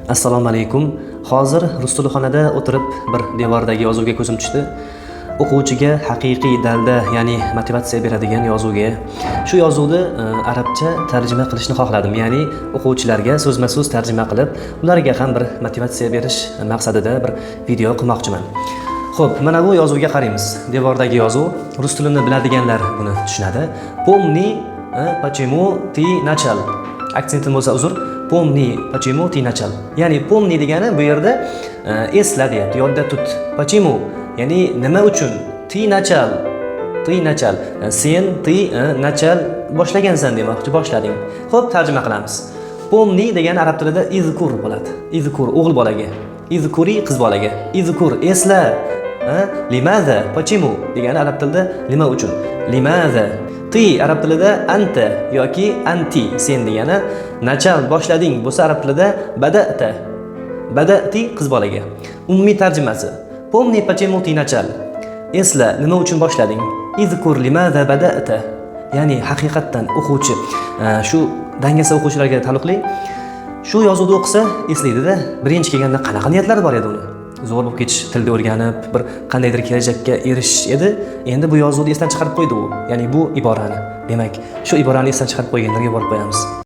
Assalomu alaykum. Hozir Rustilxonada o'tirib bir devordagi yozuvga ko'zim tushdi. O'quvchiga haqiqiy dalda, ya'ni motivatsiya beradigan yozuvga. Shu yozuvni arabcha tarjima qilishni xohladim. Ya'ni o'quvchilarga so'zma-so'z tarjima qilib, ularga ham bir motivatsiya berish maqsadida bir video qilmoqchiman. Xo'p, mana bu yozuvga qaraymiz. Devordagi yozuv. Rus tilini biladiganlar buni tushunadi. Pomni, почему ты начал? Aksentim bo'lsa uzr. Pomni, почему ты начал? Ya'ni pomni degani bu yerda esla deyapti, yodda tut. Почему? Ya'ni nima uchun? Ты начал. Ты начал. Sen начал boshlagansan demoqchi, boshlading. Xo'p, tarjima qilamiz. Pomni degani arab tilida izkur bo'ladi. Izkur o'g'il bolaga. Izkuri qiz bolaga. Izkur esla. Limaza? Почему? Degani arab tilida nima uchun? Limaza? Ti arab tilida anta yoki anti sen degani, nachal boshlading bo'lsa arab tilida bada'ta. Bada'ti qiz bolaga. Umumiy tarjimasi: Pomni почему ты начал? Esla, nima uchun boshlading? Izkur limaza bada'ta. Ya'ni haqiqatan o'quvchi shu dangasa o'quvchilarga taalluqli shu yozuvni o'qisa eslaydi-da, birinchi kelganda qanaqa niyatlari bor edi uni. Zo'r bo'lib ketish, tilni o'rganib, bir qandaydir kelajakka erishish edi. Endi bu yozuvni esdan chiqarib qo'ydi u. Ya'ni bu iborani. Demak, shu iborani esdan chiqarib qo'yganlarga borib qo'yamiz.